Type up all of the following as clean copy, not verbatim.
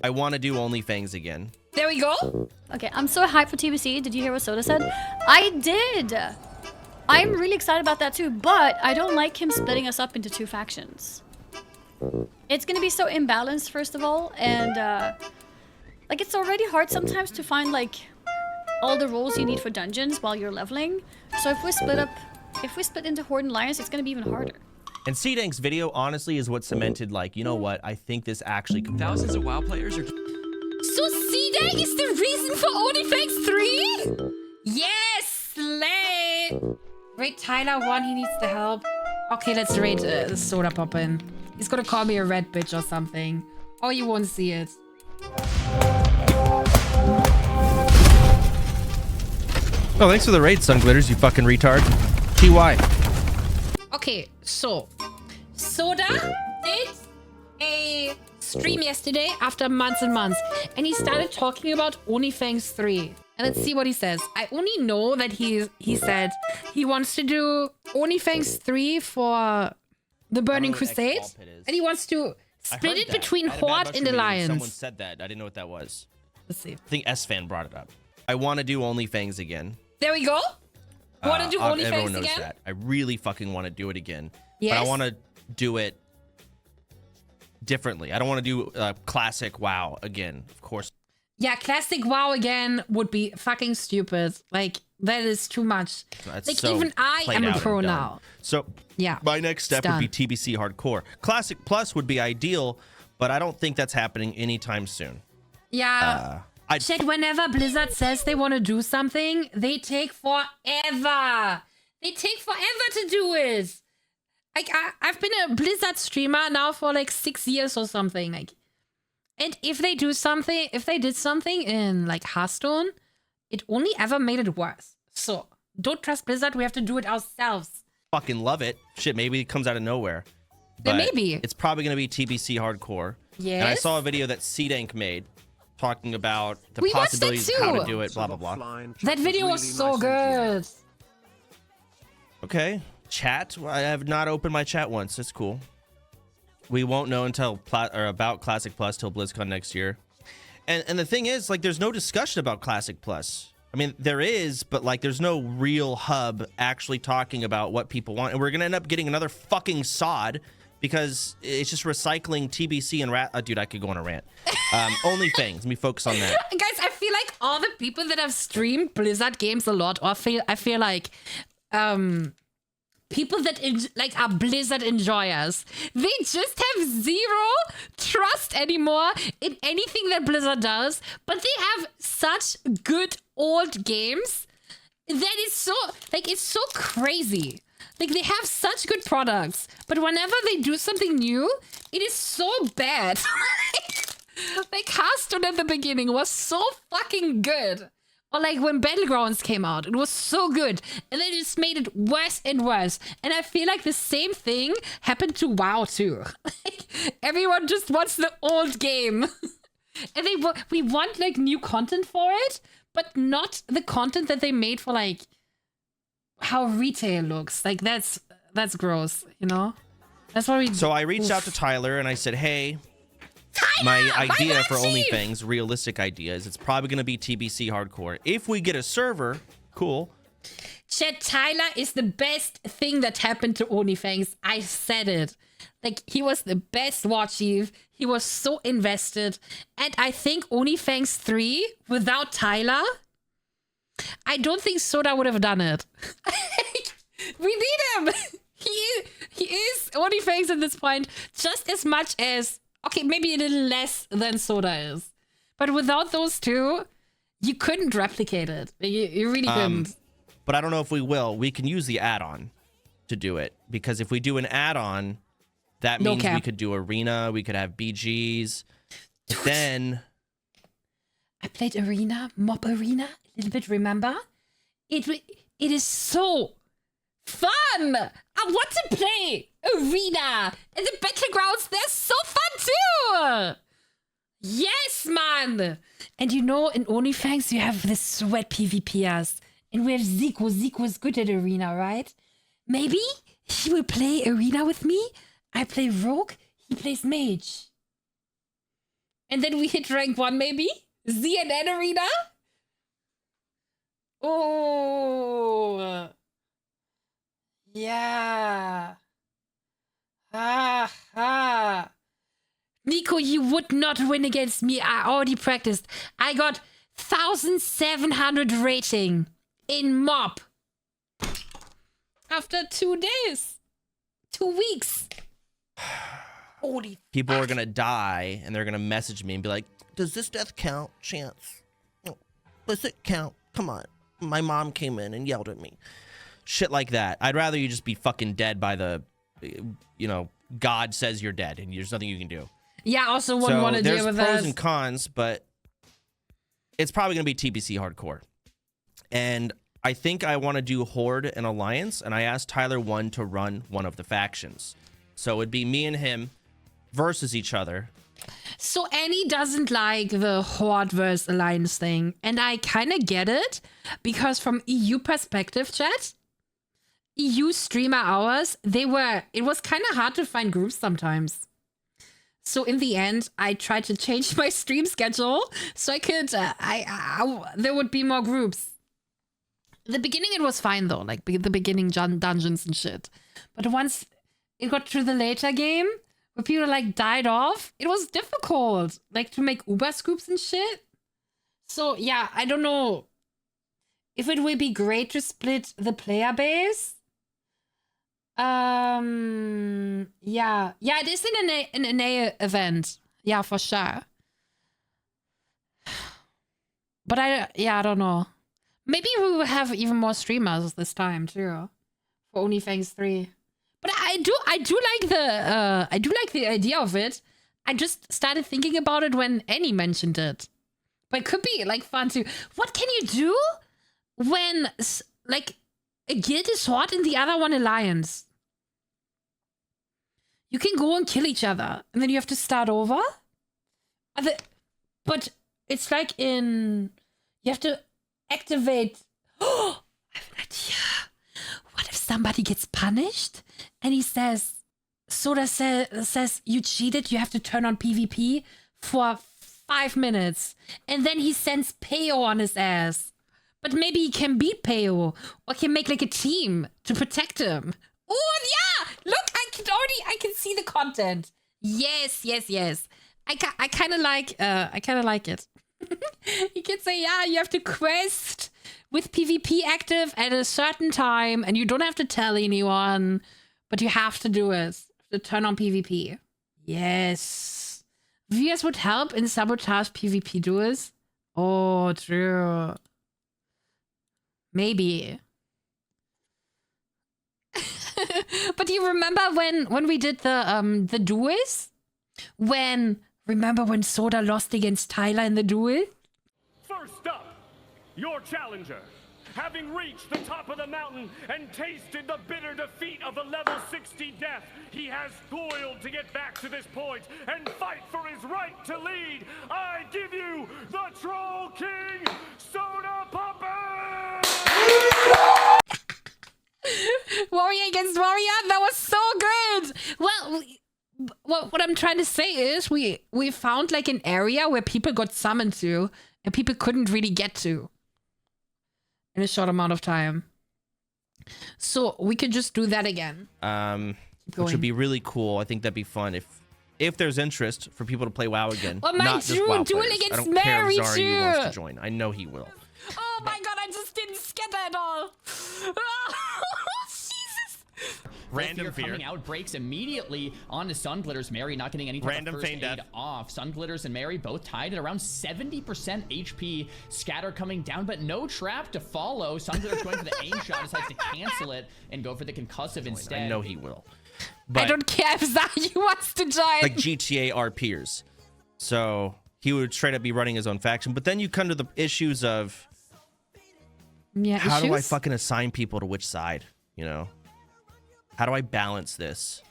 I want to do OnlyFangs again. There we go. Okay, I'm so hyped for TBC. Did you hear what Soda said? I did. I'm really excited about that too, but I don't like him splitting us up into two factions. It's gonna be so imbalanced, first of all, and like it's already hard sometimes to find like all the roles you need for dungeons while you're leveling. So if we split into Horde and Alliance, it's gonna be even harder. And CDank's video honestly is what cemented like, you know what? I think this actually could work. Thousands of WoW players are. So CDank is the reason for OnlyFangs 3? Yes, slay. Raid Tyler 1, he needs the help. Okay, let's raid SODAPOPPIN. He's gonna call me a red bitch or something. Or you won't see it. Oh, thanks for the raid, sunglitters, you fucking retard. TY. Okay, so Soda did a stream yesterday after months and months, and he started talking about OnlyFangs 3. And let's see what he says. I only know that he said he wants to do OnlyFangs 3 for the Burning Crusade, and he wants to split it between Horde and Alliance. Someone said that. I didn't know what that was. Let's see. I think S-Fan brought it up. I want to do OnlyFangs again. There we go. Want to do OnlyFangs everyone knows again? that. I really fucking want to do it again. Yes. But I want to do it differently. I don't want to do classic WoW again, of course. Yeah, classic WoW again would be fucking stupid. Like, that is too much. That's like, so even I am a pro done. now. So, yeah, my next step would be TBC Hardcore. Classic Plus would be ideal, but I don't think that's happening anytime soon. Yeah. Chat, whenever Blizzard says they want to do something, they take forever. They take forever to do it. Like, I've been a Blizzard streamer now for like 6 years or something. Like, and if they do something, if they did something in like Hearthstone, it only ever made it worse. So don't trust Blizzard. We have to do it ourselves. Fucking love it. Shit, maybe it comes out of nowhere. But maybe. It's probably going to be TBC Hardcore. Yes. And I saw a video that CDank made talking about the possibilities of how to do it, blah, blah, blah. That video was so good. Okay. Chat. I have not opened my chat once. It's cool. We won't know until about Classic Plus till BlizzCon next year. And the thing is, like, there's no discussion about Classic Plus. I mean, there is, but like, there's no real hub actually talking about what people want. And we're going to end up getting another fucking SOD because it's just recycling TBC and dude, I could go on a rant. OnlyFangs. Let me focus on that. Guys, I feel like all the people that have streamed Blizzard games a lot, or I feel like people that are Blizzard enjoyers, they just have zero trust anymore in anything that Blizzard does, but they have such good old games that is so, like, it's so crazy. Like, they have such good products, but whenever they do something new, it is so bad. Like, Hearthstone at the beginning was so fucking good. Or like when Battlegrounds came out, it was so good. And they just made it worse and worse. And I feel like the same thing happened to WoW too. Like, everyone just wants the old game. And we want like new content for it, but not the content that they made for like how retail looks. Like that's gross, you know? That's what we... So I reached out to Tyler and I said, hey... My idea for OnlyFangs, realistic idea, is it's probably going to be TBC Hardcore. If we get a server, cool. Chat, Tyler is the best thing that happened to OnlyFangs. I said it. Like, he was the best war chief. He was so invested. And I think OnlyFangs 3, without Tyler, I don't think Soda would have done it. We need him. He is OnlyFangs at this point just as much as... Okay, maybe a little less than Soda is. But without those two, you couldn't replicate it. You really couldn't. But I don't know if we will. We can use the add-on to do it. Because if we do an add-on, that means we could do Arena, we could have BGs. But then... I played Arena, Mob Arena, a little bit, remember? It is so fun! I want to play Arena! And the Battlegrounds, they're so fun too! Yes, man! And you know, in OnlyFangs, you have the sweat PvPers. And we have Zico. Zico is good at Arena, right? Maybe he will play Arena with me. I play Rogue, he plays Mage. And then we hit rank 1 maybe? ZNN Arena? Oh. Yeah. Nico, you would not win against me. I already practiced. I got 1,700 rating in mob. After 2 days. 2 weeks. Holy People are gonna die, and they're gonna message me and be like, "Does this death count, Chance? Does it count? Come on." My mom came in and yelled at me. Shit like that. I'd rather you just be fucking dead by the, you know, God says you're dead, and there's nothing you can do. Yeah, also wouldn't want to deal with that. There's pros and cons, but it's probably gonna be TBC hardcore. And I think I want to do Horde and Alliance, and I asked Tyler 1 to run one of the factions. So it'd be me and him versus each other. So Annie doesn't like the Horde versus Alliance thing, and I kind of get it, because from EU perspective, chat, EU streamer hours, it was kind of hard to find groups sometimes. So in the end, I tried to change my stream schedule so I could, there would be more groups. The beginning, it was fine though, like the beginning dungeons and shit. But once it got to the later game, where people like died off, it was difficult, like to make Uber scoops and shit. So yeah, I don't know if it will be great to split the player base. Yeah, it is an NA event. Yeah, for sure. But I don't know. Maybe we will have even more streamers this time too, for OnlyFangs 3. But I do like the idea of it. I just started thinking about it when Annie mentioned it. But it could be like fun too. What can you do when like a guild is Horde and the other one Alliance? You can go and kill each other, and then you have to start over. But it's like you have to activate. Oh, I have an idea. What if somebody gets punished and he says, Soda says you cheated, you have to turn on PvP for 5 minutes, and then he sends Peo on his ass. But maybe he can beat Peo, or can make like a team to protect him. Oh yeah! Look, I can see the content. Yes. I kind of like it. You can say, yeah, you have to quest with PvP active at a certain time, and you don't have to tell anyone, but you have to do it to turn on PvP. Yes. VS would help in sabotage PvP duels. Oh, true. Maybe. But you remember when we did the duels? Remember when Soda lost against Tyler in the duel? First up, your challenger. Having reached the top of the mountain and tasted the bitter defeat of a level 60 death, he has toiled to get back to this point and fight for his right to lead. I give you the Troll King, SODAPOPPIN! Warrior against warrior, that was so good. Well, what I'm trying to say is we found like an area where people got summoned to and people couldn't really get to in a short amount of time. So we could just do that again. Which would be really cool. I think that'd be fun if there's interest for people to play WoW again. Oh, my duel against Mary too. He wants to join. I know he will. Oh my god, I just didn't get that at all. Jesus. Random fear coming out breaks immediately onto Sunglitters. Mary not getting any type of first aid off. Sunglitters and Mary both tied at around 70% HP. Scatter coming down, but no trap to follow. Sunglitters going for the aim shot, decides to cancel it and go for the concussive instead. I know he will. But I don't care if Zayu wants to join. Like GTA are peers. So he would straight up be running his own faction. But then you come to the issues of how do I fucking assign people to which side, you know? How do I balance this?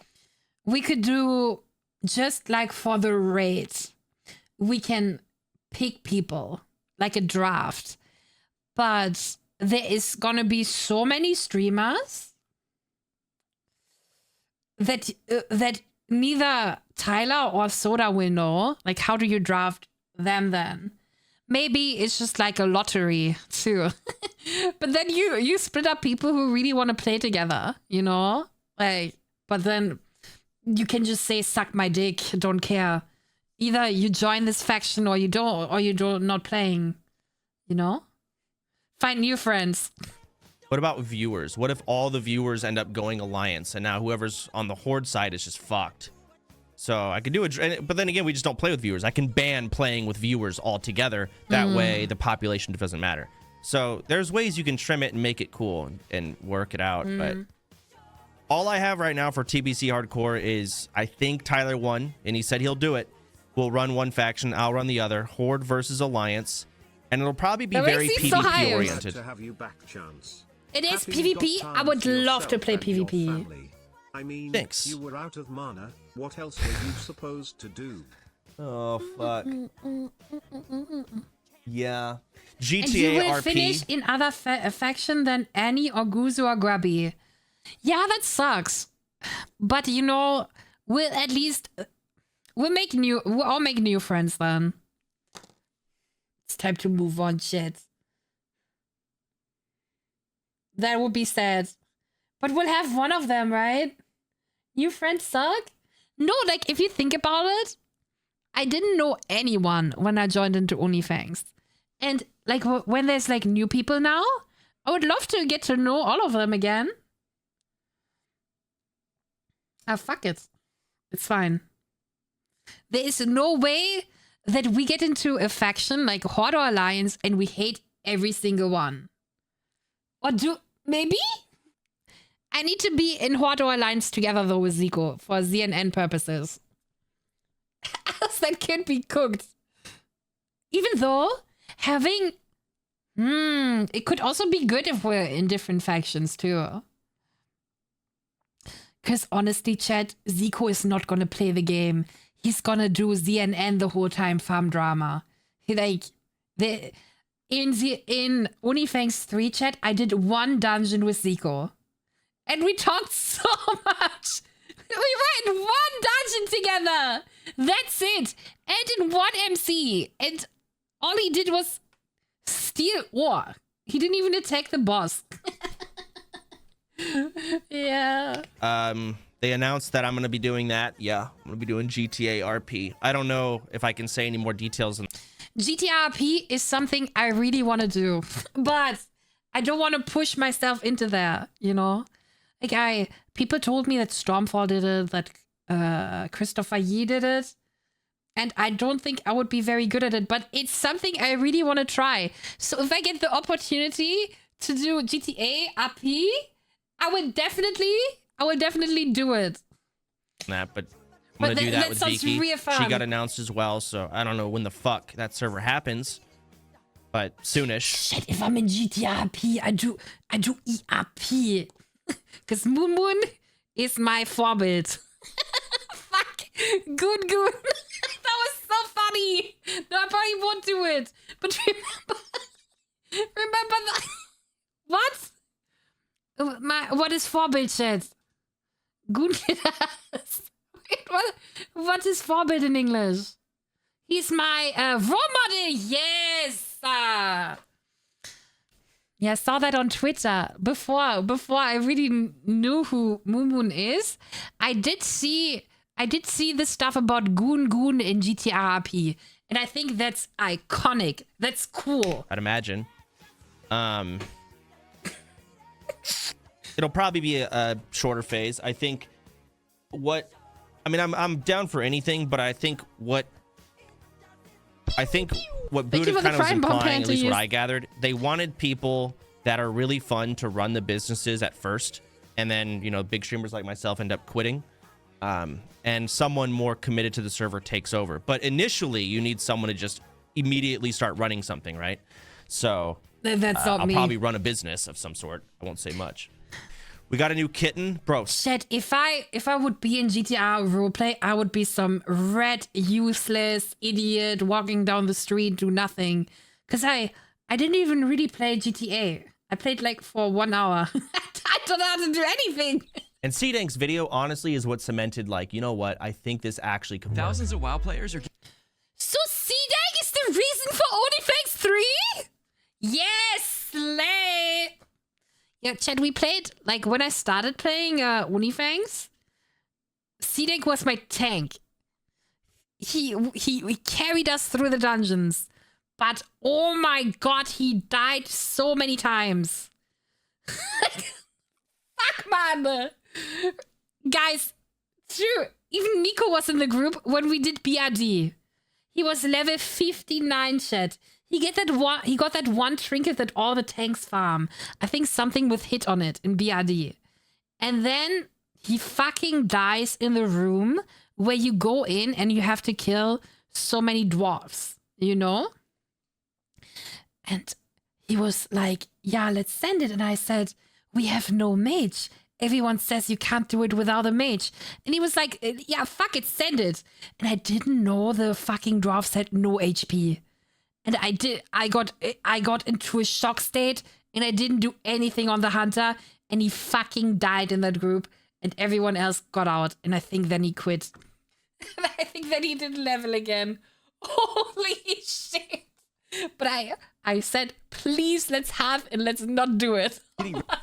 We could do just like for the raid. We can pick people like a draft. But there is gonna be so many streamers that neither Tyler or Soda will know. Like, how do you draft them then? Maybe it's just like a lottery too. But then you split up people who really want to play together, you know? Like, but then you can just say, suck my dick, don't care. Either you join this faction or you don't not playing, you know? Find new friends. What about viewers? What if all the viewers end up going Alliance and now whoever's on the Horde side is just fucked? So I could do it, but then again, we just don't play with viewers. I can ban playing with viewers altogether. That way the population doesn't matter. So there's ways you can trim it and make it cool and work it out. But all I have right now for TBC Hardcore is, I think Tyler won, and he said he'll do it. We'll run one faction, I'll run the other. Horde versus Alliance. And it'll probably be very PvP oriented. To have you back, Chance. It is Happy you PvP. got I would time to love to yourself play and your PvP. family. I mean, Thanks. you were out of mana. What else were you supposed to do? Oh, fuck. Yeah. GTA And you will RP. finish in other faction than Annie or Guzu or Grubby. Yeah, that sucks. But you know, we'll at least we'll all make new friends then. It's time to move on, shit. That would be sad. But we'll have one of them, right? New friends suck? No, like, if you think about it, I didn't know anyone when I joined into OnlyFangs. And, like, when there's, like, new people now, I would love to get to know all of them again. Ah, fuck it. It's fine. There is no way that we get into a faction like Horde or Alliance and we hate every single one. Or maybe? I need to be in Horde or Alliance together though with Zico for ZNN purposes. Else that can't be cooked. Even though having... it could also be good if we're in different factions too. Because honestly, chat, Zico is not gonna play the game. He's gonna do ZNN the whole time, farm drama. In OnlyFangs 3 chat, I did one dungeon with Zico. And we talked so much. We were in one dungeon together. That's it. And in one MC. And all he did was steal ore. He didn't even attack the boss. Yeah. They announced that I'm going to be doing that. Yeah, I'm going to be doing GTA RP. I don't know if I can say any more details. GTA RP is something I really want to do. But I don't want to push myself into there, you know? Like, people told me that Stormfall did it, that Christopher Yee did it. And I don't think I would be very good at it, but it's something I really want to try. So if I get the opportunity to do GTA RP, I would definitely do it. Nah, but I'm going to do that with Ziki. Real fun. She got announced as well, so I don't know when the fuck that server happens. But soonish. Shit, if I'm in GTA RP, I do ERP. Because Moon Moon is my Vorbild. Fuck. Good. That was so funny. No, I probably won't do it. But remember that. What? What is Vorbild, chat? Good. What is Vorbild in English? He's my role model. Yes. Yeah, I saw that on Twitter before I really knew who Moon Moon is. I did see the stuff about Goon in GTA RP, and I think that's iconic. That's cool. I'd imagine. It'll probably be a shorter phase. I think I'm down for anything, but I think what Buddha kind of was implying, at least what I gathered, they wanted people that are really fun to run the businesses at first, and then, you know, big streamers like myself end up quitting, and someone more committed to the server takes over. But initially, you need someone to just immediately start running something, right? So that's not I'll me. probably run a business of some sort. I won't say much. We got a new kitten, bro. Shit, if I would be in GTA roleplay, I would be some red, useless idiot walking down the street, do nothing. Because I didn't even really play GTA. I played like for 1 hour. I don't know how to do anything. And C-Dank's video, honestly, is what cemented, like, you know what? I think this actually could work. Thousands of WoW players are... So C-Dank is the reason for ONLYFANGS 3? Yes, slay! Yeah, Chad, we played, like, when I started playing ONLYFANGS, C-Dank was my tank. He carried us through the dungeons. But, oh my god, he died so many times. Fuck, man! Guys, true. Even Nico was in the group when we did BRD. He was level 59, chat. He got that one trinket that all the tanks farm. I think something with hit on it in BRD. And then he fucking dies in the room where you go in and you have to kill so many dwarves, you know? And he was like, yeah, let's send it. And I said, we have no mage. Everyone says you can't do it without a mage. And he was like, yeah, fuck it, send it. And I didn't know the fucking dwarves had no HP. And I got into a shock state and I didn't do anything on the hunter. And he fucking died in that group. And everyone else got out. And I think then he quit. And I think then he didn't level again. Holy shit. But I said, please, let's have and let's not do it. Oh my God.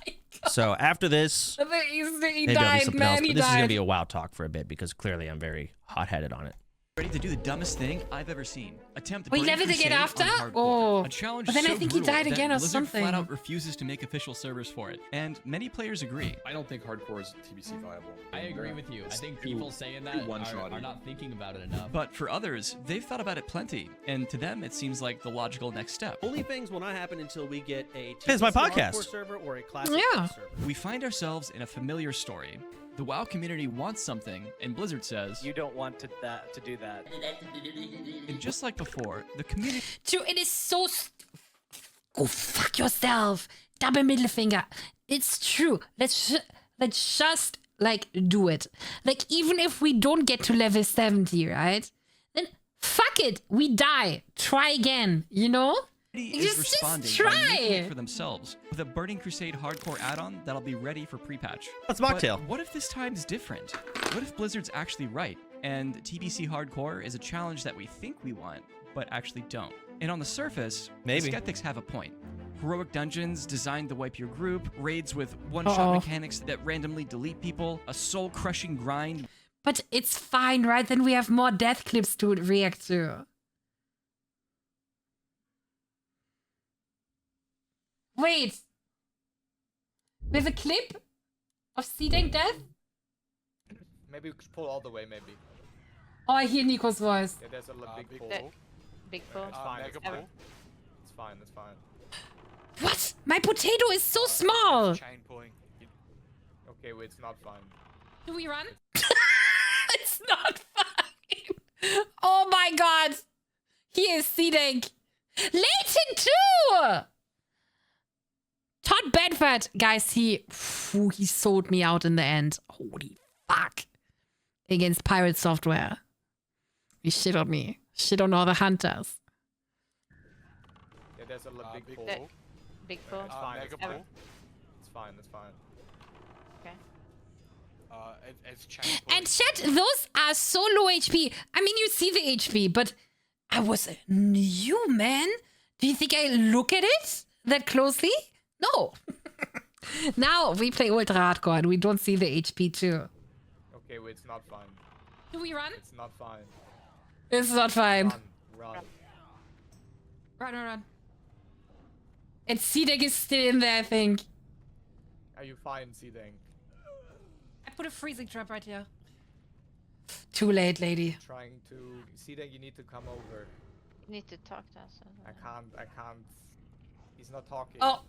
So after this, He maybe I'll do died, something man. else. But He this is died. gonna be a WoW talk for a bit because clearly I'm very hot-headed on it. ready to do the dumbest thing I've ever seen. Attempt Wait, Burning leveled again Crusade after? on hardcore. Oh. A challenge But then I so think he brutal died that again or Blizzard something. flat out refuses to make official servers for it, and many players agree. I don't think hardcore is TBC viable. I agree with you. I think people saying that are not thinking about it enough. But for others, they've thought about it plenty, and to them it seems like the logical next step. OnlyFangs will not happen until we get a It's my my podcast server or a classic Yeah. server. We find ourselves in a familiar story. The WoW community wants something, and Blizzard says, You don't want to do that. and just like before, the community Dude, it is so... Go fuck yourself. Double middle finger. It's true. Let's just, like, do it. Like, even if we don't get to level 70, right? Then fuck it. We die. Try again, you know? is Just responding try. by making it for themselves with a Burning Crusade hardcore add-on that'll be ready for pre-patch. That's But mocktail. what if this time's different? What if Blizzard's actually right, and TBC hardcore is a challenge that we think we want, but actually don't? And on the surface, Maybe. the skeptics have a point. Heroic dungeons designed to wipe your group, raids with one-shot mechanics that randomly delete people, a soul-crushing grind. But it's fine, right? Then we have more death clips to react to. Wait. We have a clip of C-Dank death? Maybe we could pull all the way, maybe. Oh, I hear Nico's voice. Yeah, there's a big pull. Big pull. It's fine, it's fine. It's fine, it's fine. What? My potato is so small. Chain pulling. Okay, wait, it's not fine. Do we run? It's not fine. Oh my god. He is C-Dank. Leighton too! Todd Bedford. Guys, he sold me out in the end. Holy fuck. Against Pirate Software. He shit on me. Shit on all the hunters. Yeah, there's a big pull. Big pull. It's fine, it's fine. It's fine, it's fine. Okay. It's chain pull. And chat, those are so low HP. I mean, you see the HP, but I was new, man. Do you think I look at it that closely? No. Now we play ultra hardcore and we don't see the HP too. Okay, wait, it's not fine. Do we run? It's not fine. It's not fine. Run. Run. And C-Dank is still in there, I think. Are you fine, C-Dank? I put a freezing trap right here. Too late, lady. Trying to... C-Dank, you need to come over. You need to talk to us. I can't... He's not talking. Oh.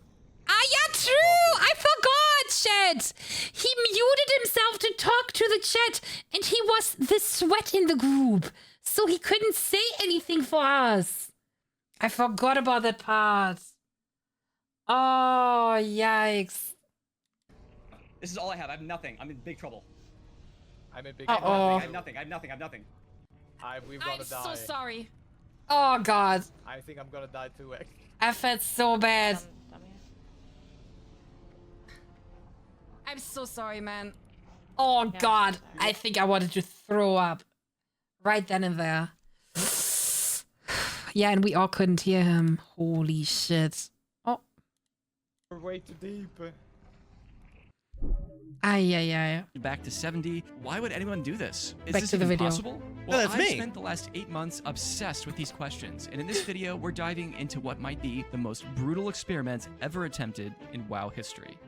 Yeah, true! I forgot, chat! He muted himself to talk to the chat, and he was the sweat in the group, so he couldn't say anything for us. I forgot about that part. Oh, yikes. This is all I have. I have nothing. I'm in big trouble. I'm in big Uh-oh. trouble. I have nothing. We're I'm gonna die. so sorry. Oh, God. I think I'm gonna die too. I felt so bad. I'm so sorry, man. Oh God, I think I wanted to throw up right then and there. Yeah, and we all couldn't hear him. Holy shit. Oh. We're way too deep. Ay. Back to 70. Why would anyone do this? Is Back this to the even video. possible? No, Well, that's I've me. spent the last 8 months obsessed with these questions, and in this video, we're diving into what might be the most brutal experiment ever attempted in WoW history.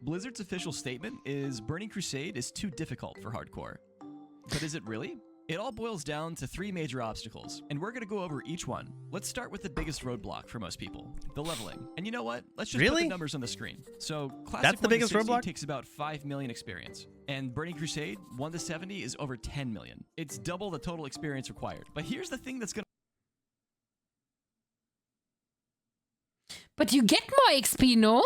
Blizzard's official statement is Burning Crusade is too difficult for hardcore. But is it really? It all boils down to 3 major obstacles, and we're going to go over each one. Let's start with the biggest roadblock for most people, the leveling. And you know what? Let's just put the numbers on the screen. So, Classic That's the 1 to biggest 60 roadblock? takes about 5 million experience, and Burning Crusade 1 to 70 is over 10 million. It's double the total experience required. But here's the thing that's going to... But you get more XP, no?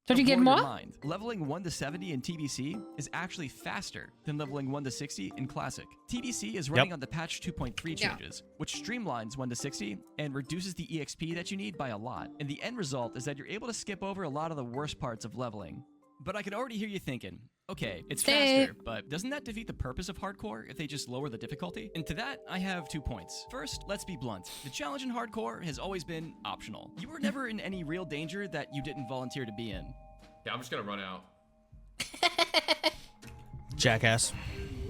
Don't you get blow your more? mind. Leveling 1 to 70 in TBC is actually faster than leveling 1 to 60 in Classic. TBC is running on the patch 2.3 changes, which streamlines 1 to 60 and reduces the EXP that you need by a lot. And the end result is that you're able to skip over a lot of the worst parts of leveling. But I can already hear you thinking, okay, it's faster, but doesn't that defeat the purpose of hardcore if they just lower the difficulty? And to that, I have 2 points. First, let's be blunt. The challenge in hardcore has always been optional. You were never in any real danger that you didn't volunteer to be in. Yeah, I'm just gonna run out. Jackass.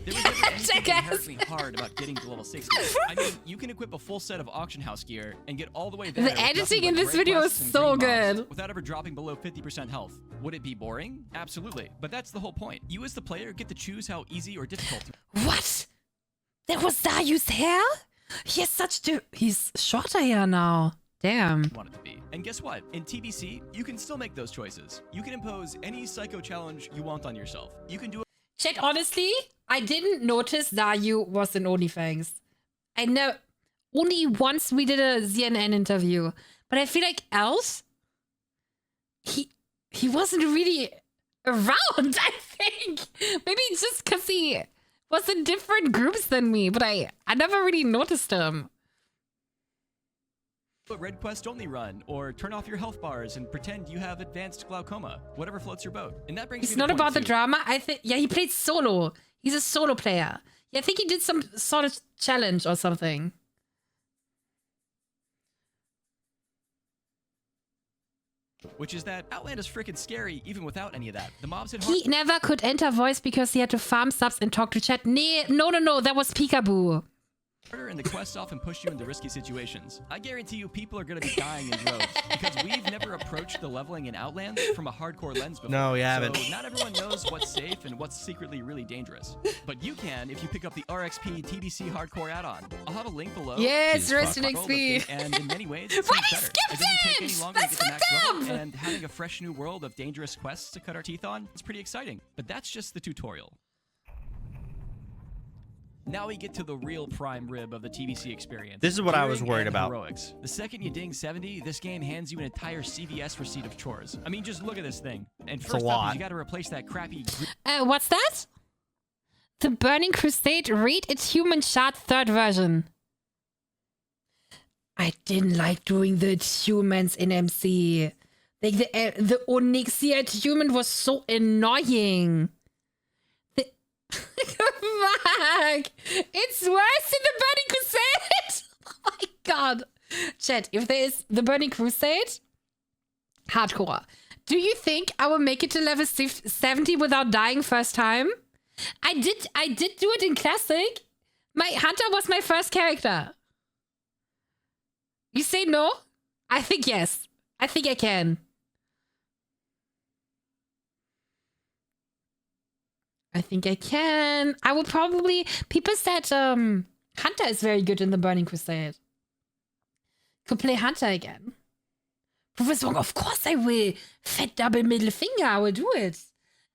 There was never anything inherently hard about getting to level 60. I mean, you can equip a full set of auction house gear and get all the way there. The editing in this video is so good. Without ever dropping below 50% health. Would it be boring? Absolutely. But that's the whole point. You as the player get to choose how easy or difficult. What? That was Darius' hair? He has he's shorter hair now. Damn. Want it to be. And guess what? In TBC, you can still make those choices. You can impose any psycho challenge you want on yourself. You can do Chat, honestly, I didn't notice Dario was in OnlyFangs. I know only once we did a CNN interview, but I feel like else he wasn't really around, I think. Maybe just because he was in different groups than me, but I never really noticed him. a red quest only run, or turn off your health bars and pretend you have advanced glaucoma. Whatever floats your boat. And that brings It's me to not point about the 2. drama. I think, yeah, he played solo. He's a solo player. Yeah, I think he did some sort of challenge or something. Which is that Outland is freaking scary even without any of that. The mobs hit He never could enter voice because he had to farm subs and talk to chat. No, that was Peekaboo. harder, and the quests often push you into risky situations. I guarantee you people are going to be dying in droves because we've never approached the leveling in Outland from a hardcore lens before. No, we haven't. So not everyone knows what's safe and what's secretly really dangerous. But you can if you pick up the RXP TBC hardcore add-on. I'll have a link below. Yes, rest in XP. And in many ways, it's Why much did better. skip It doesn't take this? any longer to That's get to max fucked level, up. and having a fresh new world of dangerous quests to cut our teeth on is pretty exciting. But that's just the tutorial. Now we get to the real prime rib of the TBC experience. This is what I was Gearing worried and about. Heroics. The second you ding 70, this game hands you an entire CVS receipt of chores. I mean, just look at this thing. And It's a first up lot. is you gotta replace that crappy... What's that? The Burning Crusade Read Achievement Chart 3rd version. I didn't like doing the achievements in MC. Like the Onyxia achievement was so annoying. Fuck! It's worse than the Burning Crusade! Oh my god. Chat, if there is the Burning Crusade, hardcore. Do you think I will make it to level 70 without dying first time? I did do it in Classic. My Hunter was my first character. You say no? I think yes. I think I can. I think I can. I will probably... People said Hunter is very good in the Burning Crusade. Could play Hunter again. Professor Wong, of course I will. Fat double middle finger, I will do it.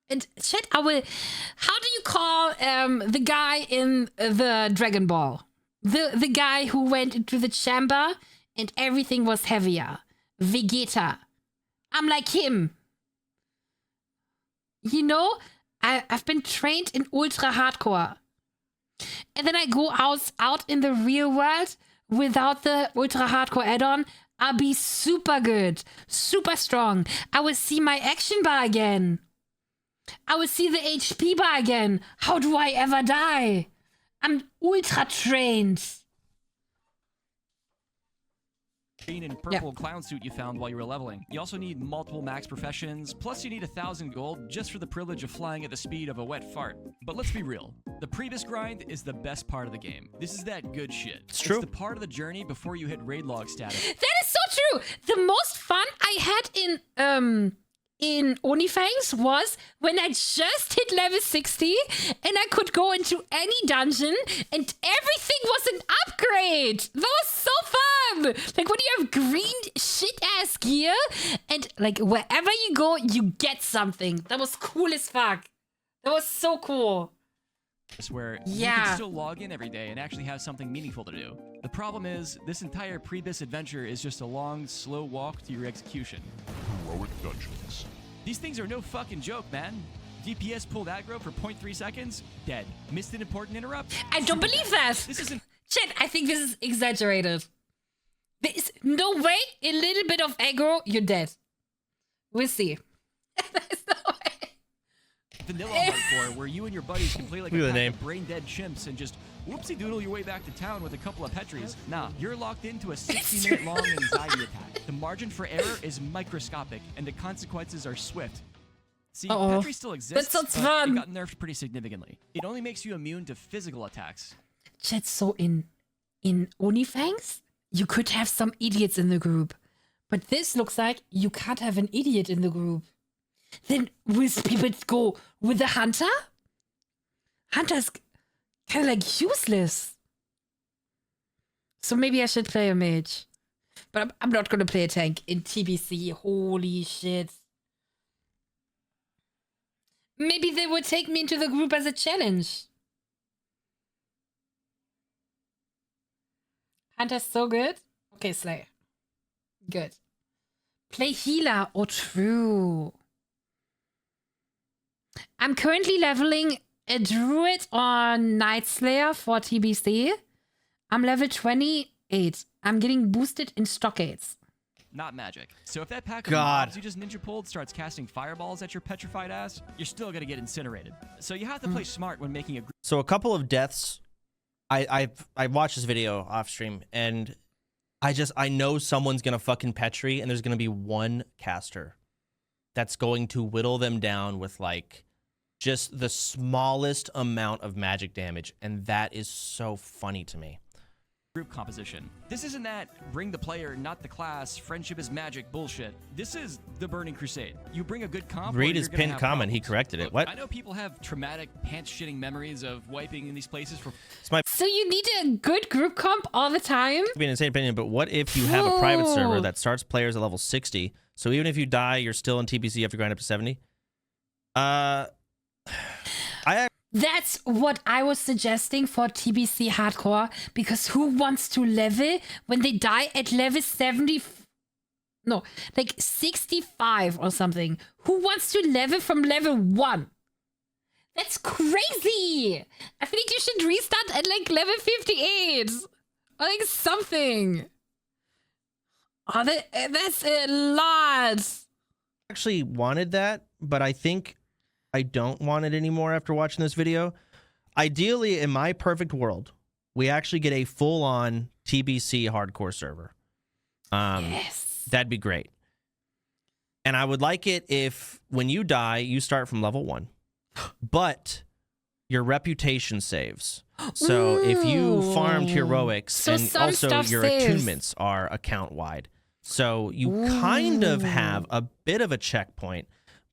And chat, I will... How do you call the guy in the Dragon Ball? The guy who went into the chamber and everything was heavier. Vegeta. I'm like him. You know... I've been trained in ultra hardcore. And then I go out in the real world without the ultra hardcore add-on. I'll be super good, super strong. I will see my action bar again. I will see the HP bar again. How do I ever die? I'm ultra trained. Green and purple clown suit you found while you were leveling. You also need multiple max professions, plus you need 1,000 gold just for the privilege of flying at the speed of a wet fart. But let's be real, the Priebus grind is the best part of the game. This is that good shit. It's true. It's the part of the journey before you hit raid log status. That is so true. The most fun I had in ONLYFANGS was when I just hit level 60 and I could go into any dungeon and everything was an upgrade. That was so fun. Like when you have green shit ass gear and like wherever you go, you get something. That was cool as fuck. That was so cool. Where you can still log in every day and actually have something meaningful to do. The problem is, this entire Priebus adventure is just a long, slow walk to your execution. Heroic dungeons. These things are no fucking joke, man. DPS pulled aggro for 0.3 seconds, dead. Missed an important interrupt. I don't believe that. This isn't... Shit, I think this is exaggerated. There is no way, a little bit of aggro, you're dead. We'll see. There's no way. Vanilla hardcore, where you and your buddies can play like Look a at the pack name. of brain-dead chimps and just whoopsie-doodle your way back to town with a couple of Petries. Nah, you're locked into a 60-minute long anxiety attack. The margin for error is microscopic, and the consequences are swift. See, Petri still exists, That sounds but fun. it got nerfed pretty significantly. It only makes you immune to physical attacks. Chat, so in ONLYFANGS, you could have some idiots in the group. But this looks like you can't have an idiot in the group. Then will people go with the hunter? Hunter's kind of like useless. So maybe I should play a mage. But I'm not going to play a tank in TBC. Holy shit. Maybe they would take me into the group as a challenge. Hunter's so good. Okay, Slayer. Good. Play healer. Oh, true. I'm currently leveling a druid on Night Slayer for TBC. I'm level 28. I'm getting boosted in stockades. Not magic. So if that pack of God. mobs you just ninja pulled starts casting fireballs at your petrified ass, you're still gonna get incinerated. So you have to play smart when making a group. So a couple of deaths. I watched this video off stream and I know someone's gonna fucking Petri and there's gonna be one caster that's going to whittle them down with like just the smallest amount of magic damage, and that is so funny to me. Group composition. This isn't that bring the player, not the class, friendship is magic bullshit. This is the Burning Crusade. You bring a good comp. Read or his you're gonna pinned have comment. He problems. corrected it. Look, What? I know people have traumatic, pants-shitting memories of wiping in these places for. So you need a good group comp all the time? Be an insane opinion, but what if you have a private server that starts players at level 60? So even if you die, you're still in TBC. You have to grind up to 70. That's what I was suggesting for TBC hardcore, because who wants to level when they die at level 70? No, like 65 or something. Who wants to level from level 1? That's crazy. I think you should restart at like level 58 or like something. Oh, that's a lot. Actually wanted that, but I think I don't want it anymore after watching this video. Ideally, in my perfect world, we actually get a full-on TBC hardcore server. Yes. That'd be great. And I would like it if, when you die, you start from level 1. But your reputation saves. So if you farmed heroics, and also your attunements are account-wide. So you kind of have a bit of a checkpoint,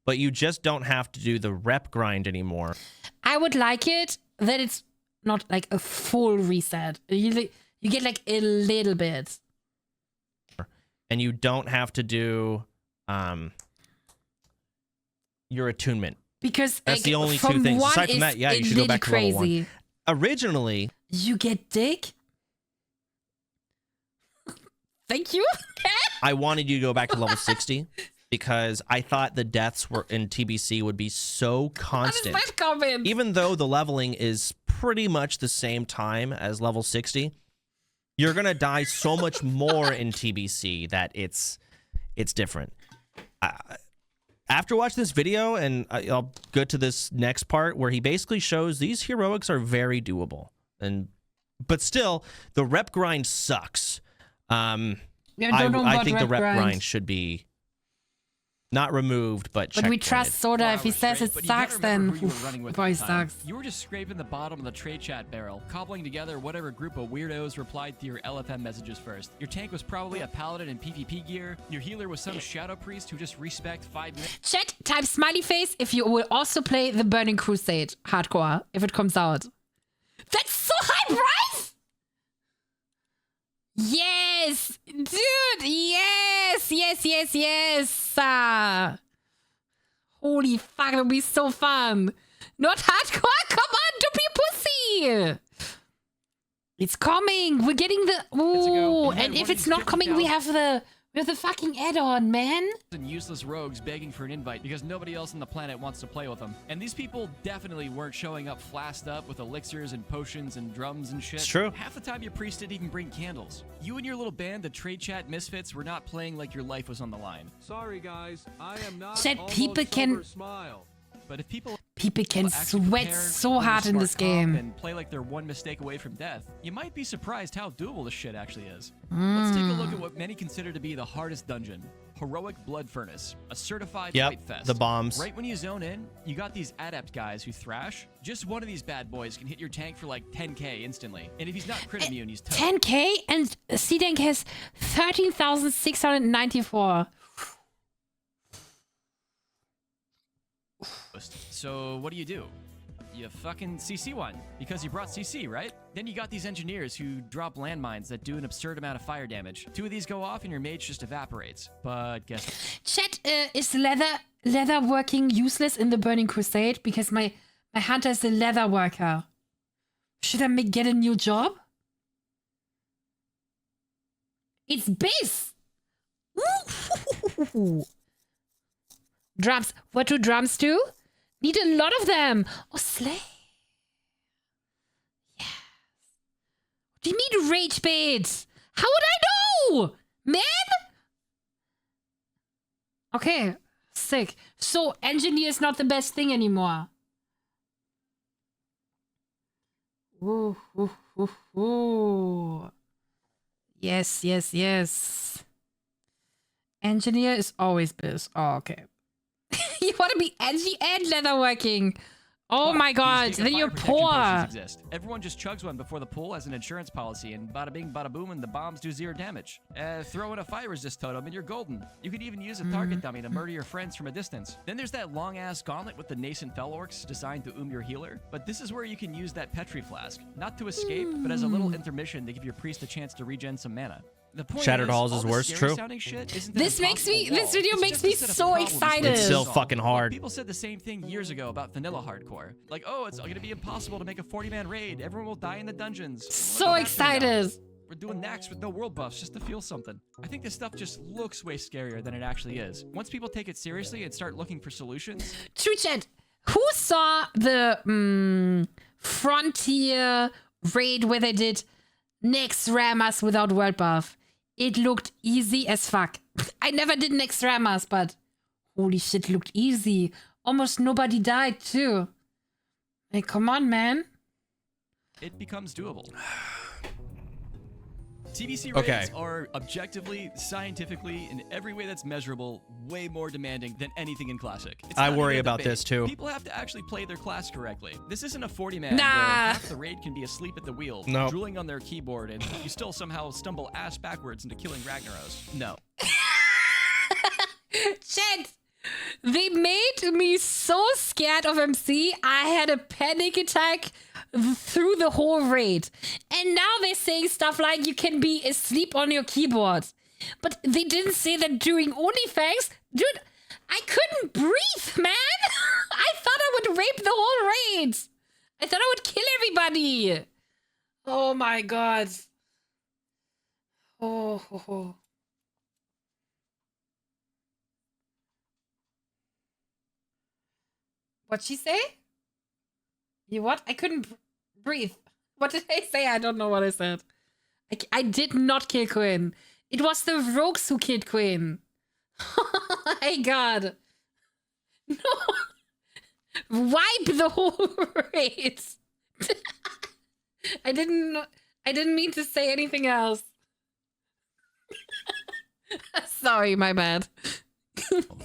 but you just don't have to do the rep grind anymore. I would like it that it's not like a full reset. You get like a little bit. And you don't have to do your attunement. Because that's like, the only two things. Aside from that, yeah, you should go back to level 1. Originally, you get dick. Thank you. I wanted you to go back to level 60 because I thought the deaths were in TBC would be so constant. Even though the leveling is pretty much the same time as level 60, you're gonna die so much more in TBC that it's different. After watching this video, and I'll go to this next part where he basically shows these heroics are very doable, but still the rep grind sucks. I think the rep grind should be not removed, but we trust Soda. If he says it sucks, then boy sucks. You were just scraping the bottom of the trade chat barrel, cobbling together whatever group of weirdos replied to your LFM messages first. Your tank was probably a paladin in PvP gear. Your healer was some shadow priest who just respect 5 minutes. Chat, type smiley face if you will also play the Burning Crusade hardcore if it comes out. That's so high price! Yes! Dude, yes! Holy fuck, it'll be so fun. Not hardcore? Come on, don't be a pussy! It's coming! We're getting the... Ooh, and if it's not coming, we have the fucking add-on, man. And useless rogues begging for an invite because nobody else on the planet wants to play with them. And these people definitely weren't showing up flasked up with elixirs and potions and drums and shit. It's true. Half the time your priest didn't even bring candles. You and your little band, the Trade Chat Misfits, were not playing like your life was on the line. Sorry guys, I am not Said people can... smile. But if people can sweat so hard in this game and play like they're one mistake away from death, you might be surprised how doable this shit actually is. Let's take a look at what many consider to be the hardest dungeon. Heroic Blood Furnace, a certified fight fest. The bombs. Right when you zone in, you got these adept guys who thrash. Just one of these bad boys can hit your tank for like 10k instantly. And if he's not crit immune, he's tough. 10k and C-Tank has 13,694. So what do? You fucking CC one, because you brought CC, right? Then you got these engineers who drop landmines that do an absurd amount of fire damage. 2 of these go off and your mage just evaporates. But guess what? Chat, is leather working useless in the Burning Crusade? Because my hunter is a leather worker. Should I get a new job? It's bass! Ooh. Drums. What do drums do? Need a lot of them. Oh, slay. Yes. Do you mean rage bait? How would I know? Man? Okay. Sick. So, engineer is not the best thing anymore. Ooh, ooh, ooh, ooh. Yes. Engineer is always biz. Oh, okay. You want to be edgy and leatherworking. Oh my god, then you're poor. Everyone just chugs one before the pool as an insurance policy, and bada bing, bada boom, and the bombs do 0 damage. Throw in a fire resist totem and you're golden. You could even use a target dummy to murder your friends from a distance. Then there's that long-ass gauntlet with the nascent fell orcs designed to your healer. But this is where you can use that Petri flask, not to escape, but as a little intermission to give your priest a chance to regen some mana. The point Shattered is, Halls is worse, true. This video makes me so excited. It's still fucking hard. People said the same thing years ago about vanilla hardcore. Like, oh, it's gonna be impossible to make a 40-man raid. Everyone will die in the dungeons. So excited. We're doing Nax with no world buffs just to feel something. I think this stuff just looks way scarier than it actually is. Once people take it seriously and start looking for solutions. True chat. Who saw the Frontier raid where they did Next Ramas without world buff? It looked easy as fuck. I never did Next Ramas, but holy shit, looked easy. Almost nobody died too. Hey, come on, man. It becomes doable. TBC raids are objectively, scientifically, in every way that's measurable, way more demanding than anything in Classic. I worry about this too. People have to actually play their class correctly. This isn't a 40-man where half the raid can be asleep at the wheel, drooling on their keyboard, and you still somehow stumble ass backwards into killing Ragnaros. No. Chat, they made me so scared of MC, I had a panic attack through the whole raid. And now they're saying stuff like you can be asleep on your keyboard. But they didn't say that during OnlyFangs. Dude, I couldn't breathe, man. I thought I would rape the whole raid. I thought I would kill everybody. Oh my god. Oh. What'd she say? You what? I couldn't breathe. What did I say? I don't know what I said. I did not kill Quinn. It was the rogues who killed Quinn. Oh my god. No. Wipe the whole race. I didn't mean to say anything else. Sorry, my bad.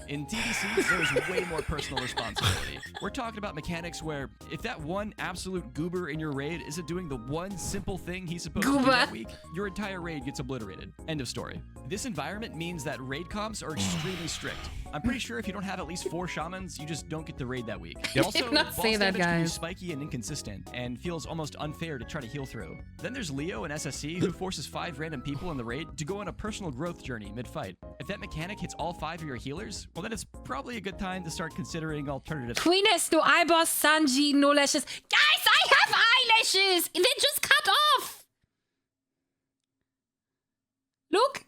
In TBC, there's way more personal responsibility. We're talking about mechanics where if that one absolute goober in your raid isn't doing the one simple thing he's supposed to do that week, your entire raid gets obliterated. End of story. This environment means that raid comps are extremely strict. I'm pretty sure if you don't have at least 4 shamans, you just don't get the raid that week. Also, did not say that, damage can be guys. spiky and inconsistent, and feels almost unfair to try to heal through. Then there's Leo and SSC, who forces 5 random people in the raid to go on a personal growth journey mid-fight. If that mechanic hits all 5 of your healers, well then it's probably a good time to start considering alternatives. Queen has no eyeballs, Sanji, no lashes. Guys, I have eyelashes! They just cut off! Look!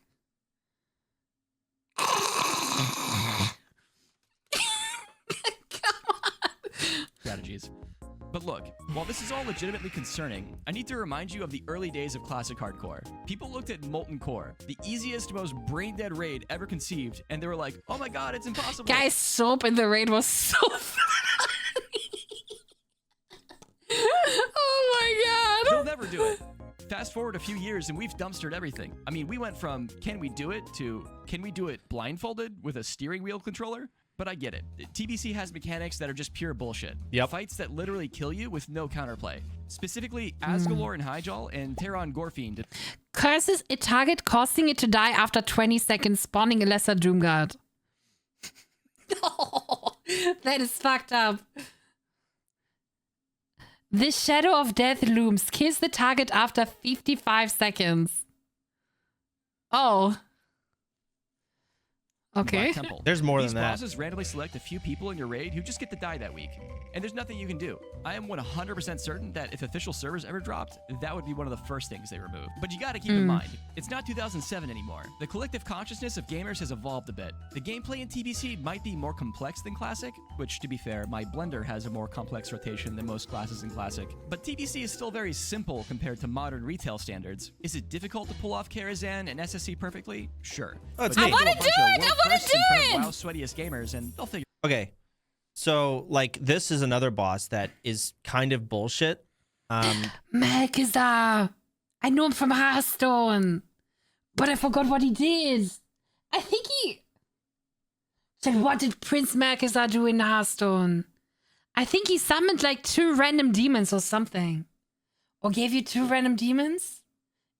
Strategies. But look, while this is all legitimately concerning, I need to remind you of the early days of Classic Hardcore. People looked at Molten Core, the easiest, most brain-dead raid ever conceived, and they were like, oh my god, it's impossible. Guys, Soap in the raid was so funny. Oh my god. They'll never do it. Fast forward a few years and we've dumpstered everything. I mean, we went from can we do it to can we do it blindfolded with a steering wheel controller? But I get it. TBC has mechanics that are just pure bullshit. Yep. Fights that literally kill you with no counterplay. Specifically, Asgalore and Hyjal and Terran Gorfiend. Curses a target, causing it to die after 20 seconds, spawning a lesser Doomguard. Oh, that is fucked up. The shadow of death looms. Kills the target after 55 seconds. Oh. Okay. There's more These than that. bosses randomly select a few people in your raid who just get to die that week. And there's nothing you can do. I am 100% certain that if official servers ever dropped, that would be one of the first things they removed. But you gotta keep in mind, it's not 2007 anymore. The collective consciousness of gamers has evolved a bit. The gameplay in TBC might be more complex than Classic, which to be fair, my Blender has a more complex rotation than most classes in Classic. But TBC is still very simple compared to modern retail standards. Is it difficult to pull off Karazhan and SSC perfectly? Sure. Oh, it's But me. you I wanna do a do bunch of it! I world wanna firsts in front of do it! WoW's sweatiest gamers, and they'll figure. Okay. So, like, this is another boss that is kind of bullshit. Malkazar. I know him from Hearthstone. But I forgot what he did. I think he... Then what did Prince Malkazar do in Hearthstone? I think he summoned like 2 random demons or something. Or gave you 2 random demons?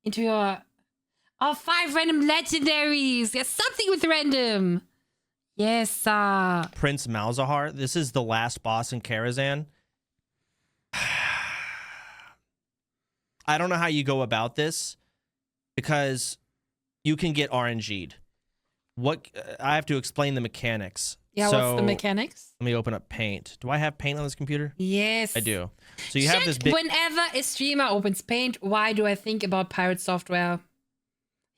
Into your... Oh, 5 random legendaries. There's something with random. Yes, Prince Malzahar. This is the last boss in Karazhan. I don't know how you go about this because you can get RNG'd. What I have to explain the mechanics. Yeah, so, what's the mechanics? Let me open up Paint. Do I have Paint on this computer? Yes. I do. So you have this big... Whenever a streamer opens Paint, why do I think about Pirate Software?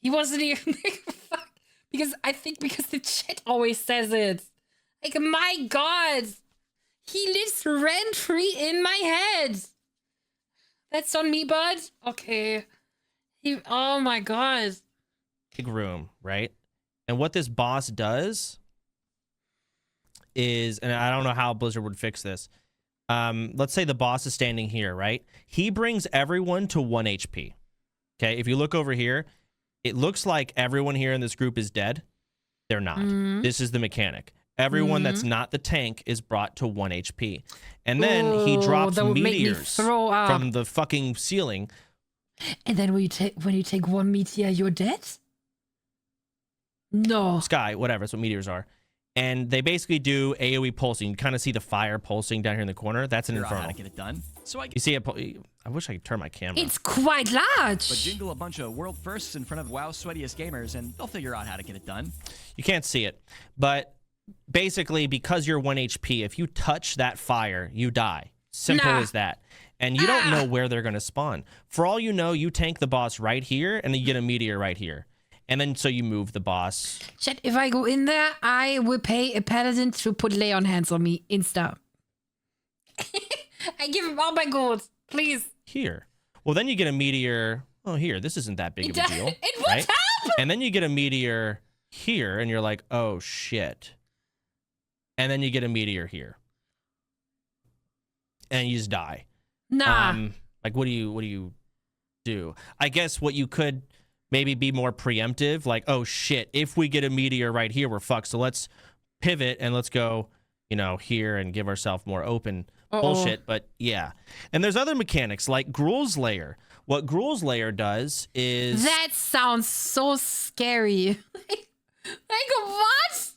He wasn't even... Fuck. Because the chat always says it. Like, my god. He lives rent-free in my head. That's on me, bud? Okay. Oh my god. Big room, right? And what this boss does is, and I don't know how Blizzard would fix this. Let's say the boss is standing here, right? He brings everyone to 1 HP. Okay, if you look over here, it looks like everyone here in this group is dead. They're not. This is the mechanic. Everyone that's not the tank is brought to 1 HP. And then he drops meteors from the fucking ceiling. And then when you take 1 meteor, you're dead? No. Sky, whatever. That's what meteors are. And they basically do AoE pulsing. You kind of see the fire pulsing down here in the corner. That's an infernal. How to get it done. So You see it. I wish I could turn my camera. It's quite large. But jingle a bunch of world firsts in front of WoW's sweatiest gamers, and they'll figure out how to get it done. You can't see it. But basically, because you're 1 HP, if you touch that fire, you die. Simple as that. And you don't know where they're going to spawn. For all you know, you tank the boss right here, and then you get a meteor right here. And then so you move the boss. Chat, if I go in there, I will pay a paladin to put lay on hands on me. Insta. I give him all my gold. Please. Here. Well, then you get a meteor oh, here, this isn't that big of a deal, It would right? help. And then you get a meteor here, and you're like, oh shit. And then you get a meteor here, and you just die. Nah. Like, what do you do? I guess what you could maybe be more preemptive, like, oh shit, if we get a meteor right here, we're fucked. So let's pivot and let's go, you know, here and give ourselves more open bullshit. But yeah. And there's other mechanics like Gruul's Lair. What Gruul's Lair does is... That sounds so scary. Like what?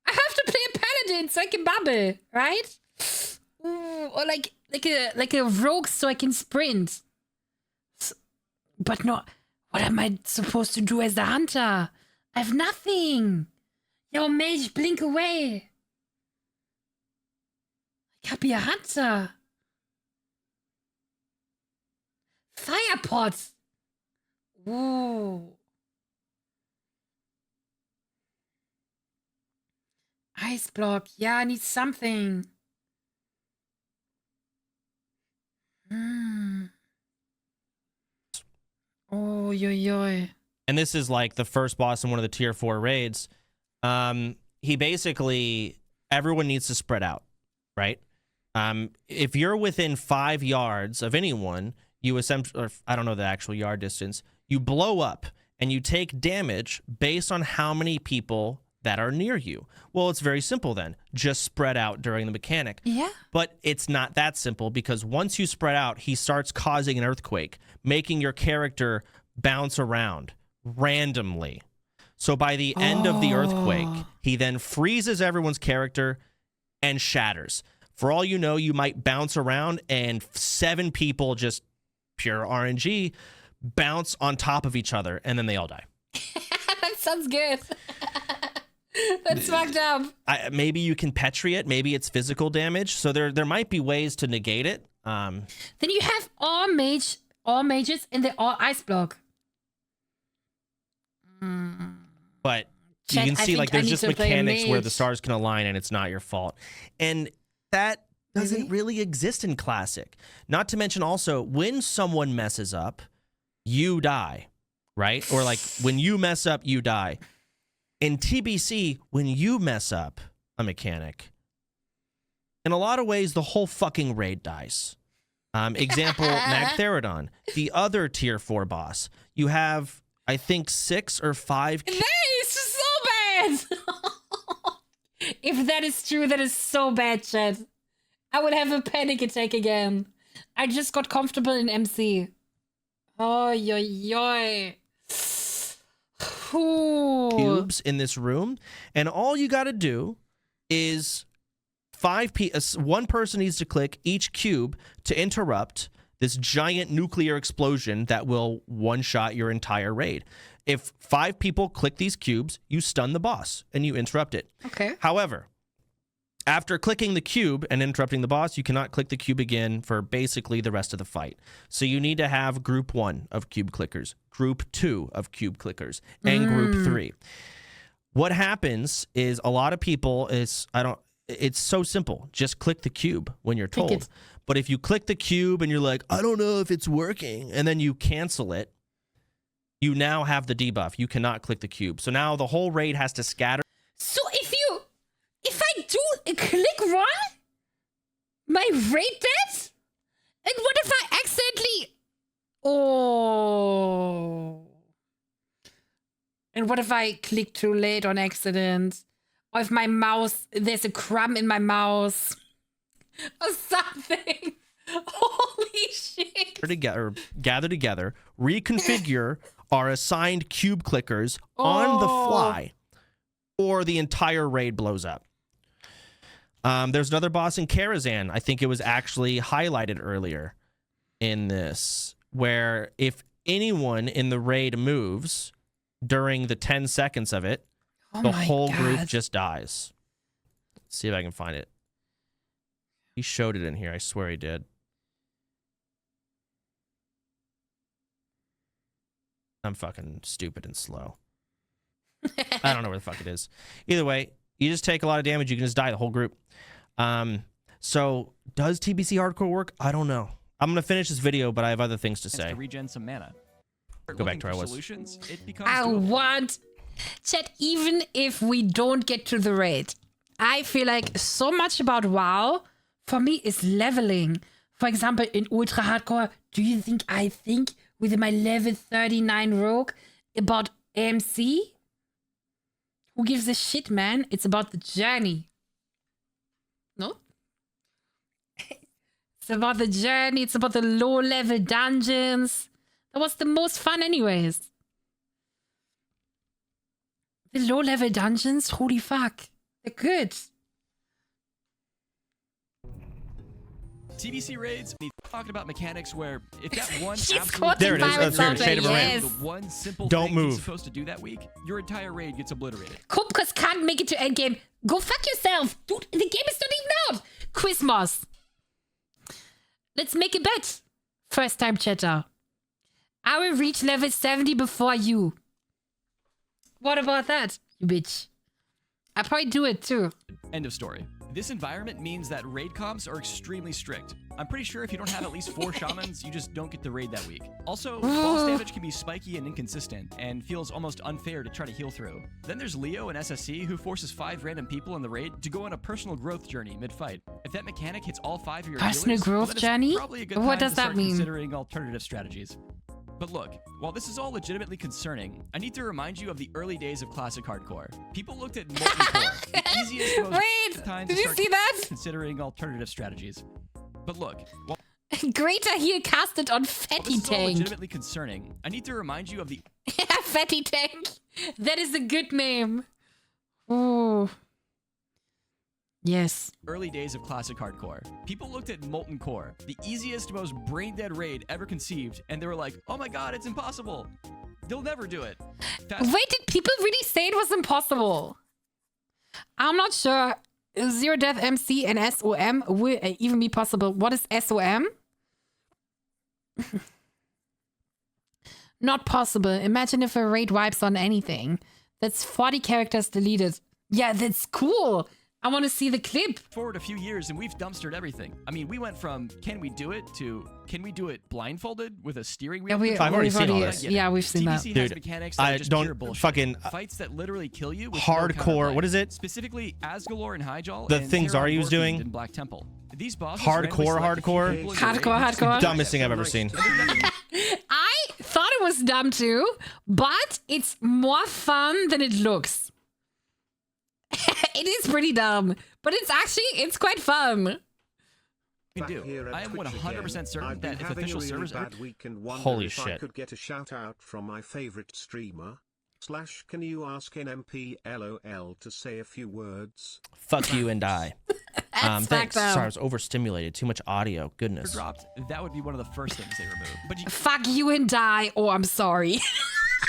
I have to play a paladin so I can bubble, right? Ooh, or like a rogue so I can sprint. But no, what am I supposed to do as the hunter? I have nothing. Yo, mage, blink away. I can't be a hunter. Fire pots. Ooh. Ice block. Yeah, I need something. Oh, yo. And this is like the first boss in one of the tier 4 raids. He basically, everyone needs to spread out, right? If you're within 5 yards of anyone, you essentially, or I don't know the actual yard distance, you blow up and you take damage based on how many people that are near you. Well, it's very simple then. Just spread out during the mechanic. Yeah. But it's not that simple because once you spread out, he starts causing an earthquake, making your character bounce around randomly. So by the end of the earthquake, he then freezes everyone's character and shatters. For all you know, you might bounce around and 7 people, just pure RNG, bounce on top of each other and then they all die. That sounds good. That's fucked up. Maybe you can petri it. Maybe it's physical damage. So there might be ways to negate it. Then you have all mages in the all ice block. But Chat, you can I see think like I there's need just to play a mechanics where mage. the stars can align and it's not your fault. And that doesn't really exist in Classic. Not to mention also when someone messes up, you die, right? Or like when you mess up, you die. In TBC, when you mess up a mechanic, in a lot of ways, the whole fucking raid dies. Example, Magtheridon, the other tier 4 boss. You have, I think, 6 or 5... That is so bad! If that is true, that is so bad, chat. I would have a panic attack again. I just got comfortable in MC. Oh, yo. Cubes in this room, and all you got to do is one person needs to click each cube to interrupt this giant nuclear explosion that will one-shot your entire raid. If 5 people click these cubes, you stun the boss and you interrupt it. Okay. However, after clicking the cube and interrupting the boss, you cannot click the cube again for basically the rest of the fight. So you need to have group 1 of cube clickers, group 2 of cube clickers, and group 3. What happens is a lot of people it's so simple. Just click the cube when you're told. But if you click the cube and you're like, I don't know if it's working, and then you cancel it, you now have the debuff. You cannot click the cube. So now the whole raid has to scatter. So if I do a click run, my raid dead? And what if I accidentally... Oh. And what if I click too late on accident? Or if my mouse, there's a crumb in my mouse. Or something. Holy shit. Gather together, reconfigure our assigned cube clickers on the fly, or the entire raid blows up. There's another boss in Karazhan. I think it was actually highlighted earlier in this, where if anyone in the raid moves during the 10 seconds of it, the whole group just dies. Let's see if I can find it. He showed it in here. I swear he did. I'm fucking stupid and slow. I don't know where the fuck it is. Either way, you just take a lot of damage, you can just die, the whole group. So does TBC hardcore work? I don't know. I'm gonna finish this video, but I have other things to say. To regen some mana. Go back to where I was. Solutions, it becomes I doable. want... Chat, even if we don't get to the raid, I feel like so much about WoW, for me, is leveling. For example, in Ultra Hardcore, do you think I think with my level 39 rogue about AMC? Who gives a shit, man? It's about the journey. No? It's about the journey. It's about the low-level dungeons. That was the most fun anyways. The low-level dungeons? Holy fuck. They're good. TBC raids, we talked about mechanics where if that one She's absolute There it is. Virus That's out Shade of a there, Ram. yes. the one simple Don't thing you're move. supposed to do that week, your entire raid gets obliterated. Kupkas can't make it to endgame. Go fuck yourself. Dude, the game is not even out. Quizmos. Let's make a bet. First time chatter. I will reach level 70 before you. What about that, you bitch? I'll probably do it too. End of story. This environment means that raid comps are extremely strict. I'm pretty sure if you don't have at least 4 shamans, you just don't get the raid that week. Also, boss damage can be spiky and inconsistent, and feels almost unfair to try to heal through. Then there's Leo and SSC, who forces 5 random people in the raid to go on a personal growth journey mid-fight. If that mechanic hits all 5 of your Personal healers, growth then it's journey? probably a good What time does to that start mean? considering alternative strategies. But look, while this is all legitimately concerning, I need to remind you of the early days of classic hardcore. People looked at Molten Core, the easiest, most Wait, time did to you start see that? considering alternative strategies. But look, while Greater heal casted on this Fatty is all Tank. legitimately concerning, I need to remind you of the Fatty Tank. That is a good name. Oh. Yes. early days of classic hardcore. People looked at Molten Core, the easiest, most brain-dead raid ever conceived, and they were like, oh my god, it's impossible. They'll never do it. Wait, did people really say it was impossible? I'm not sure. Zero Death MC and SOM will even be possible. What is SOM? Not possible. Imagine if a raid wipes on anything. That's 40 characters deleted. Yeah, that's cool. I want to see the clip. Forward a few years and we've dumpstered everything. I mean, we went from can we do it to can we do it blindfolded with a steering wheel? Yeah, I've already seen all this. Yeah, we've seen that. TBC has Dude, mechanics that I are just pure don't bullshit. fucking Fights that literally kill you with hardcore. No counterplay. What is it? Specifically, Asgalore and Hyjal. The and things Terra Aryu's Warfiend doing? in Black Temple. These bosses Hardcore, randomly select a few people in your raid. Hardcore. Dumbest thing I've ever seen. I thought it was dumb too, but it's more fun than it looks. It is pretty dumb, but it's quite fun. Can do. I am 100% certain that if official servers are... Holy if I shit. could get a shout out from my favorite streamer. / can you ask NMP LOL to say a few words? Fuck you and die. That's Thanks. fucked up. Sorry, I was overstimulated. Too much audio. Goodness. dropped, that would be one of the first things they remove. But you Fuck you and die. Oh, I'm sorry.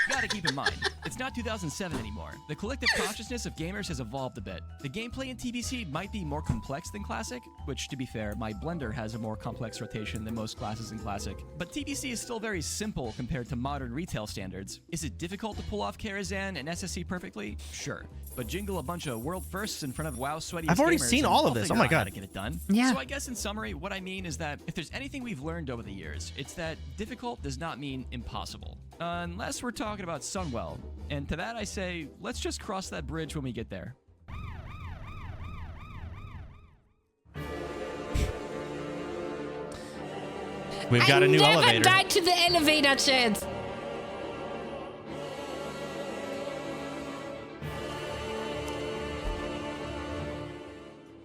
gotta keep in mind, it's not 2007 anymore. The collective consciousness of gamers has evolved a bit. The gameplay in TBC might be more complex than Classic, which, to be fair, my blender has a more complex rotation than most classes in Classic. But TBC is still very simple compared to modern retail standards. Is it difficult to pull off Karazhan and SSC perfectly? Sure. But jingle a bunch of world firsts in front of WoW sweaty I've already gamers seen and all of I'll this. figure Oh my out how God. to get it done. Yeah. So I guess in summary, what I mean is that if there's anything we've learned over the years, it's that difficult does not mean impossible. Unless we're talking about Sunwell. And to that I say, let's just cross that bridge when we get there. We've got a new I never elevator. died to the elevator, chat.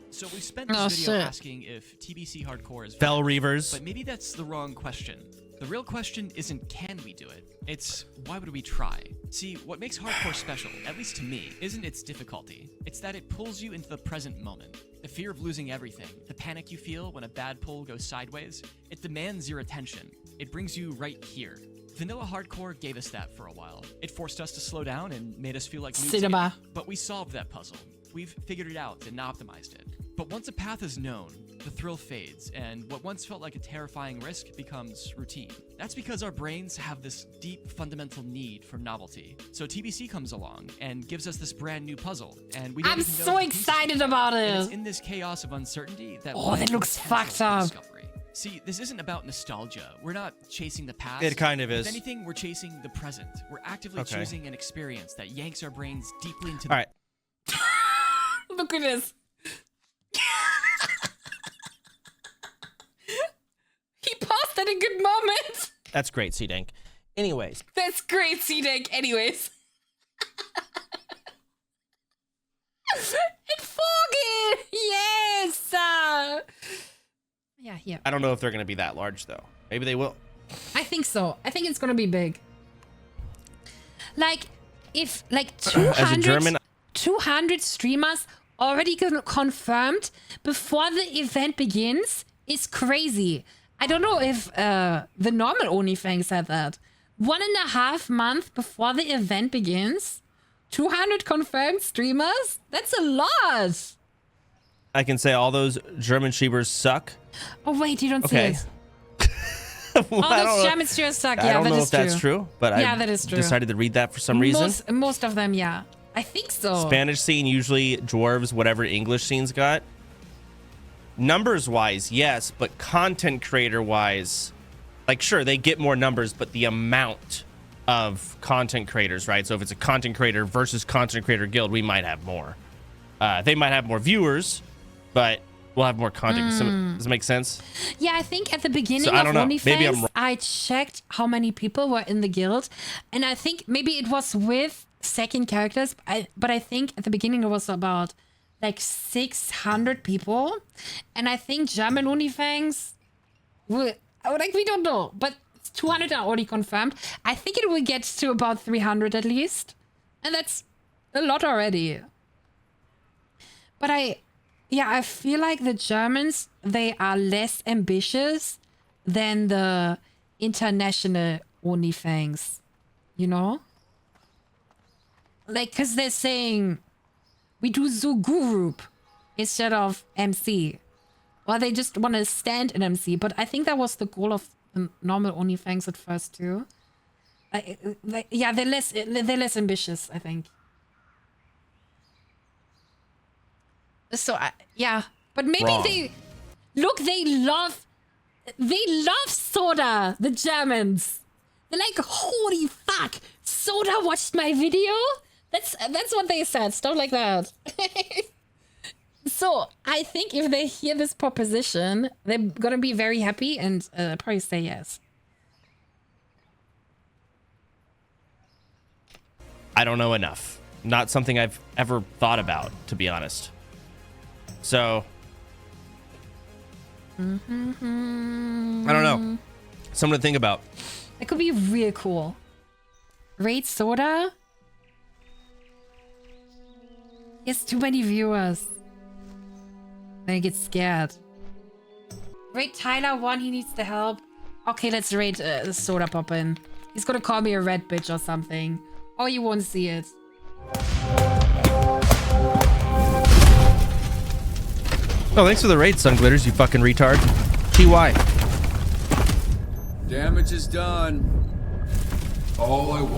So we spent this Oh, video shit. asking if TBC hardcore is Bell valid, Reavers. but maybe that's the wrong question. The real question isn't can we do it, it's why would we try? See, what makes hardcore special, at least to me, isn't its difficulty. It's that it pulls you into the present moment. The fear of losing everything, the panic you feel when a bad pull goes sideways, it demands your attention. It brings you right here. Vanilla hardcore gave us that for a while. It forced us to slow down and made us feel like noobs Cinema. again. But we solved that puzzle. We've figured it out and optimized it. But once a path is known, the thrill fades, and what once felt like a terrifying risk becomes routine. That's because our brains have this deep, fundamental need for novelty. So TBC comes along and gives us this brand new puzzle, and we don't I'm even know so the pieces. excited about And it's it. in this chaos of uncertainty that Oh, lies that the looks potential fucked for up. discovery. See, this isn't about nostalgia. We're not chasing the past. It kind of is. If anything, we're chasing the present. We're actively Okay. choosing an experience that yanks our brains deeply into the... All right. Look at this. He paused at a good moment. That's great, C-Dank. Anyways. That's great, C-Dank. Anyways. It's foggy. Yes. Yeah, here. I don't know if they're going to be that large, though. Maybe they will. I think so. I think it's gonna be big. Like, if like 200, As a German, 200 streamers already confirmed before the event begins is crazy. I don't know if the normal OnlyFangs said that. 1.5 months before the event begins, 200 confirmed streamers? That's a lot. I can say all those German streamers suck. Oh, wait, you don't Okay. say it. Well, All those German streamers suck. I Yeah, don't that know is if that's true, but Yeah, I that is true. decided to read that for some reason. Most of them, yeah. I think so. Spanish scene usually dwarves whatever English scene's got. Numbers wise, yes, but content creator wise, like sure, they get more numbers, but the amount of content creators, right? So if it's a content creator versus content creator guild, we might have more. They might have more viewers, but we'll have more content. Does it make sense? Yeah, I think at the beginning So, I of don't know. Maybe I'm OnlyFans, wrong. I checked how many people were in the guild, and I think maybe it was with second characters, but I think at the beginning it was about like 600 people, and I think German OnlyFangs will, like, we don't know, but 200 are already confirmed. I think it will get to about 300 at least, and that's a lot already. But I feel like the Germans, they are less ambitious than the international OnlyFangs, you know? Like, because they're saying, we do so group instead of MC. Or they just want to stand in MC. But I think that was the goal of the normal OnlyFangs at first, too. Yeah, they're less ambitious, I think. So yeah, but maybe Wrong. they love Soda, the Germans. They're like, holy fuck, Soda watched my video. That's what they said, stuff like that. So I think if they hear this proposition, they're gonna be very happy and probably say yes. I don't know enough. Not something I've ever thought about, to be honest. So, I don't know. Something to think about. It could be real cool. Rate Soda? He has too many viewers. Then I get scared. Rate Tyler 1, he needs the help. Okay, let's rate SODAPOPPIN. He's gonna call me a red bitch or something. Or you won't see it. Oh, thanks for the raid, sunglitters, you fucking retard. TY. Damage is done. All I want